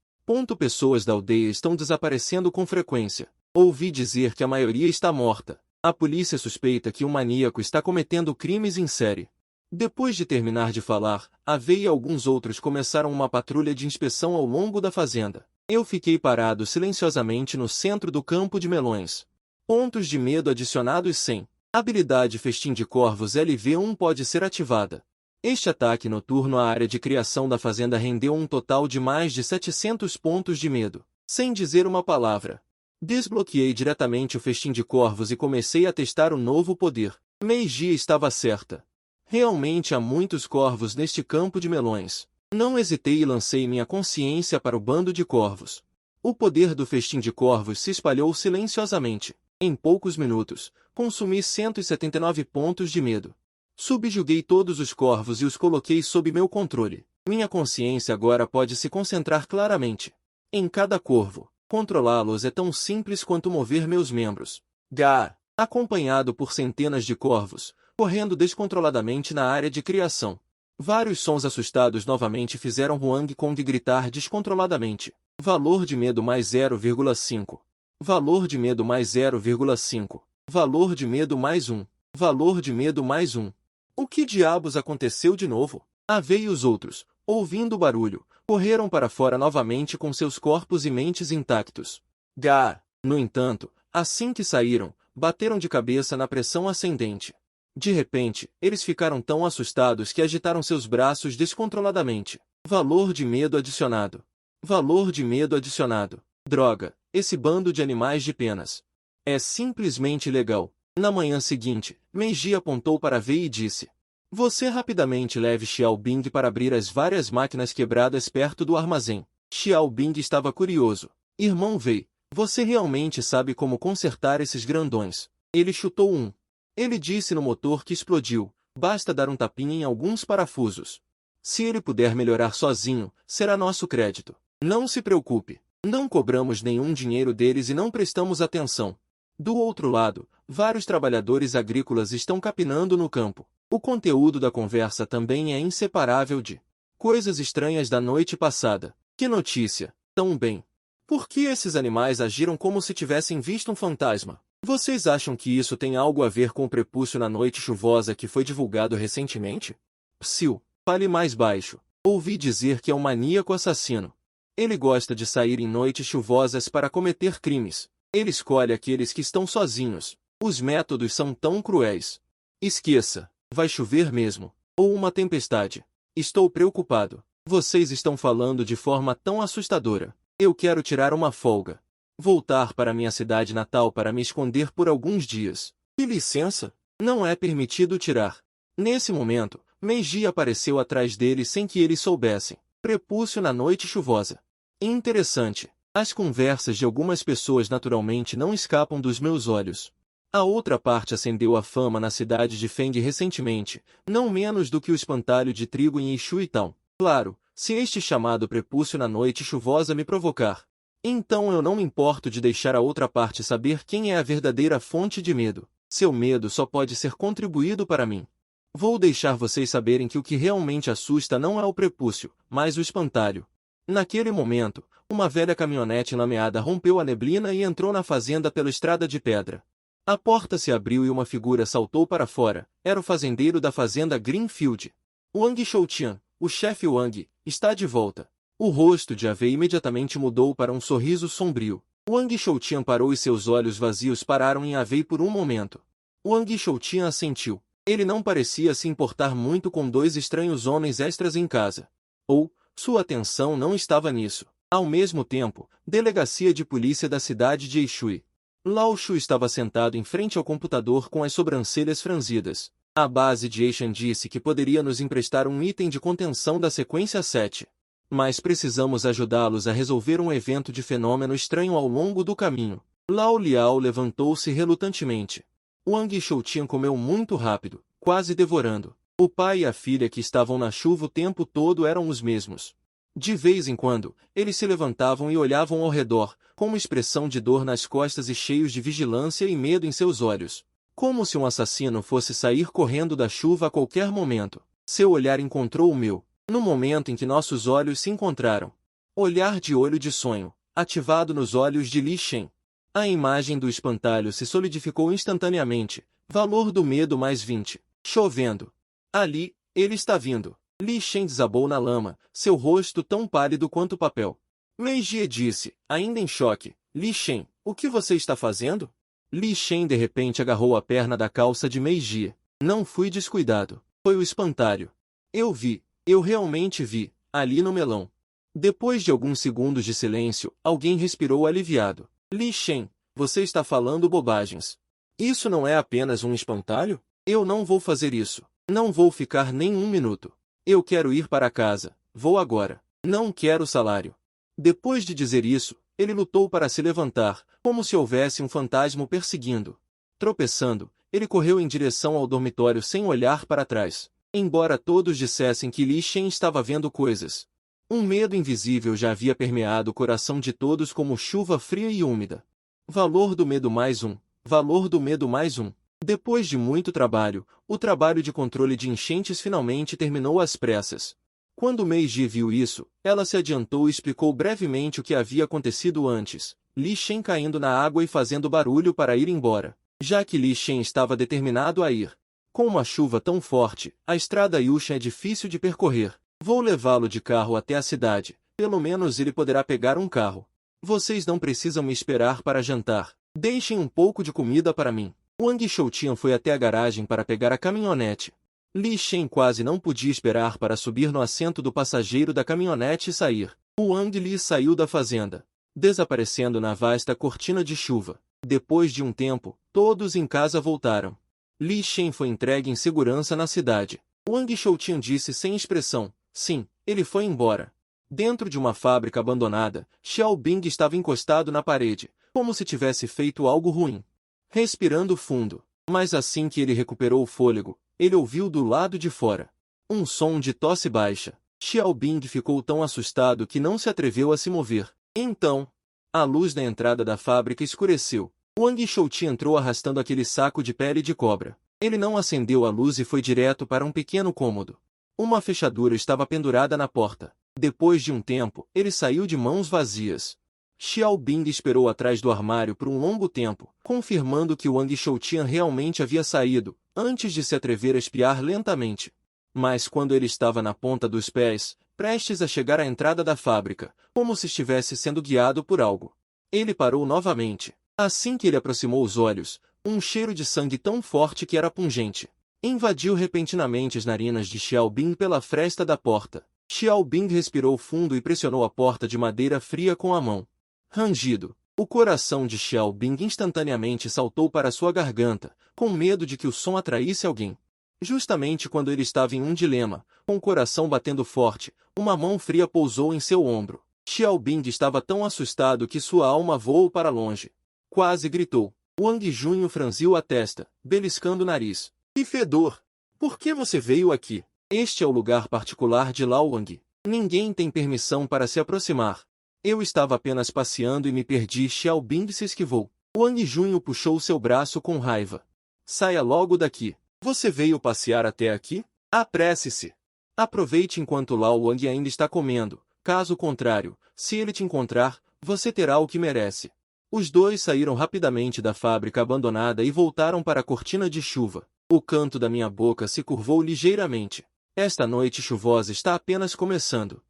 Pessoas da aldeia estão desaparecendo com frequência. Ouvi dizer que a maioria está morta. A polícia suspeita que um maníaco está cometendo crimes em série. Depois de terminar de falar, Avei e alguns outros começaram uma patrulha de inspeção ao longo da fazenda. Eu fiquei parado silenciosamente no centro do campo de melões. Pontos de medo adicionados 100. Habilidade Festim de Corvos LV1 pode ser ativada. Este ataque noturno à área de criação da fazenda rendeu um total de mais de 700 pontos de medo. Sem dizer uma palavra. Desbloqueei diretamente o Festim de Corvos e comecei a testar o novo poder. Meiji estava certa. Realmente há muitos corvos neste campo de melões. Não hesitei e lancei minha consciência para o bando de corvos. O poder do Festim de Corvos se espalhou silenciosamente. Em poucos minutos, consumi 179 pontos de medo. Subjuguei todos os corvos e os coloquei sob meu controle. Minha consciência agora pode se concentrar claramente em cada corvo. Controlá-los é tão simples quanto mover meus membros. Gar, acompanhado por centenas de corvos, correndo descontroladamente na área de criação. Vários sons assustados novamente fizeram Huang Kong gritar descontroladamente. Valor de medo mais 0,5. Valor de medo mais 0,5. Valor de medo mais 1. Valor de medo mais 1. O que diabos aconteceu de novo? Avei os outros, ouvindo o barulho, correram para fora novamente com seus corpos e mentes intactos. Gar, no entanto, assim que saíram, bateram de cabeça na pressão ascendente. De repente, eles ficaram tão assustados que agitaram seus braços descontroladamente. Valor de medo adicionado. Valor de medo adicionado. Droga, esse bando de animais de penas. É simplesmente legal. Na manhã seguinte, Meiji apontou para Wei e disse: Você rapidamente leve Xiaobing para abrir as várias máquinas quebradas perto do armazém. Xiaobing estava curioso. Irmão Wei, você realmente sabe como consertar esses grandões? Ele chutou um. Ele disse no motor que explodiu, basta dar um tapinha em alguns parafusos. Se ele puder melhorar sozinho, será nosso crédito. Não se preocupe. Não cobramos nenhum dinheiro deles e não prestamos atenção. Do outro lado, vários trabalhadores agrícolas estão capinando no campo. O conteúdo da conversa também é inseparável de coisas estranhas da noite passada. Que notícia! Tão bem. Por que esses animais agiram como se tivessem visto um fantasma? Vocês acham que isso tem algo a ver com o prepúcio na noite chuvosa que foi divulgado recentemente? Psiu, fale mais baixo. Ouvi dizer que é um maníaco assassino. Ele gosta de sair em noites chuvosas para cometer crimes. Ele escolhe aqueles que estão sozinhos. Os métodos são tão cruéis. Esqueça. Vai chover mesmo. Ou uma tempestade. Estou preocupado. Vocês estão falando de forma tão assustadora. Eu quero tirar uma folga. Voltar para minha cidade natal para me esconder por alguns dias. Que licença? Não é permitido tirar. Nesse momento, Meiji apareceu atrás dele sem que eles soubessem. Prepúcio na noite chuvosa. Interessante. As conversas de algumas pessoas naturalmente não escapam dos meus olhos. A outra parte acendeu a fama na cidade de Feng recentemente, não menos do que o espantalho de trigo em Ishui Town. Claro, se este chamado prepúcio na noite chuvosa me provocar. Então eu não me importo de deixar a outra parte saber quem é a verdadeira fonte de medo. Seu medo só pode ser contribuído para mim. Vou deixar vocês saberem que o que realmente assusta não é o prepúcio, mas o espantalho. Naquele momento, uma velha caminhonete lameada rompeu a neblina e entrou na fazenda pela estrada de pedra. A porta se abriu e uma figura saltou para fora. Era o fazendeiro da fazenda Greenfield. Wang Shoutian, o chefe Wang, está de volta. O rosto de Ave imediatamente mudou para um sorriso sombrio. Wang Shoutian parou e seus olhos vazios pararam em Ave por um momento. Wang Shoutian assentiu. Ele não parecia se importar muito com dois estranhos homens extras em casa. Ou, sua atenção não estava nisso. Ao mesmo tempo, delegacia de polícia da cidade de Ishui. Lao Shu estava sentado em frente ao computador com as sobrancelhas franzidas. A base de Eishan disse que poderia nos emprestar um item de contenção da sequência 7. Mas precisamos ajudá-los a resolver um evento de fenômeno estranho ao longo do caminho. Lao Liao levantou-se relutantemente. Wang Shoutian comeu muito rápido, quase devorando. O pai e a filha que estavam na chuva o tempo todo eram os mesmos. De vez em quando, eles se levantavam e olhavam ao redor, com uma expressão de dor nas costas e cheios de vigilância e medo em seus olhos. Como se um assassino fosse sair correndo da chuva a qualquer momento. Seu olhar encontrou o meu, no momento em que nossos olhos se encontraram. Olhar de olho de sonho, ativado nos olhos de Li Shen. A imagem do espantalho se solidificou instantaneamente. Valor do medo mais 20. Chovendo. Ali, ele está vindo. Li Shen desabou na lama, seu rosto tão pálido quanto papel. Meijie disse, ainda em choque. Li Shen, o que você está fazendo? Li Shen de repente agarrou a perna da calça de Meijie. Não fui descuidado. Foi o espantalho. Eu realmente vi, ali no melão. Depois de alguns segundos de silêncio, alguém respirou aliviado. Li Shen, você está falando bobagens. Isso não é apenas um espantalho? Eu não vou fazer isso. Não vou ficar nem um minuto. Eu quero ir para casa. Vou agora. Não quero salário. Depois de dizer isso, ele lutou para se levantar, como se houvesse um fantasma o perseguindo. Tropeçando, ele correu em direção ao dormitório sem olhar para trás. Embora todos dissessem que Li Shen estava vendo coisas. Um medo invisível já havia permeado o coração de todos como chuva fria e úmida. Valor do medo mais 1. Valor do medo mais 1. Depois de muito trabalho, o trabalho de controle de enchentes finalmente terminou às pressas. Quando Meiji viu isso, ela se adiantou e explicou brevemente o que havia acontecido antes. Li Shen caindo na água e fazendo barulho para ir embora. Já que Li Shen estava determinado a ir. Com uma chuva tão forte, a estrada Yusha é difícil de percorrer. Vou levá-lo de carro até a cidade. Pelo menos ele poderá pegar um carro. Vocês não precisam me esperar para jantar. Deixem um pouco de comida para mim. Wang Shoutian foi até a garagem para pegar a caminhonete. Li Shen quase não podia esperar para subir no assento do passageiro da caminhonete e sair. Wang Li saiu da fazenda, desaparecendo na vasta cortina de chuva. Depois de um tempo, todos em casa voltaram. Li Shen foi entregue em segurança na cidade. Wang Shoutian disse sem expressão, sim, ele foi embora. Dentro de uma fábrica abandonada, Xiao Bing estava encostado na parede, como se tivesse feito algo ruim. Respirando fundo. Mas assim que ele recuperou o fôlego, ele ouviu do lado de fora um som de tosse baixa. Xiao Bing ficou tão assustado que não se atreveu a se mover. Então, a luz na entrada da fábrica escureceu. Wang Shouti entrou arrastando aquele saco de pele de cobra. Ele não acendeu a luz e foi direto para um pequeno cômodo. Uma fechadura estava pendurada na porta. Depois de um tempo, ele saiu de mãos vazias. Xiao Bing esperou atrás do armário por um longo tempo, confirmando que Wang Shoutian realmente havia saído, antes de se atrever a espiar lentamente. Mas quando ele estava na ponta dos pés, prestes a chegar à entrada da fábrica, como se estivesse sendo guiado por algo, ele parou novamente. Assim que ele aproximou os olhos, um cheiro de sangue tão forte que era pungente invadiu repentinamente as narinas de Xiao Bing pela fresta da porta. Xiao Bing respirou fundo e pressionou a porta de madeira fria com a mão. Rangido. O coração de Xiao Bing instantaneamente saltou para sua garganta, com medo de que o som atraísse alguém. Justamente quando ele estava em um dilema, com o coração batendo forte, uma mão fria pousou em seu ombro. Xiaobing estava tão assustado que sua alma voou para longe. Quase gritou. Wang Junho franziu a testa, beliscando o nariz. Que fedor! Por que você veio aqui? Este é o lugar particular de Lao Wang. Ninguém tem permissão para se aproximar. Eu estava apenas passeando e me perdi. Xiaobing se esquivou. Wang Junho puxou seu braço com raiva. Saia logo daqui. Você veio passear até aqui? Apresse-se. Aproveite enquanto Lao Wang ainda está comendo. Caso contrário, se ele te encontrar, você terá o que merece. Os dois saíram rapidamente da fábrica abandonada e voltaram para a cortina de chuva. O canto da minha boca se curvou ligeiramente. Esta noite chuvosa está apenas começando.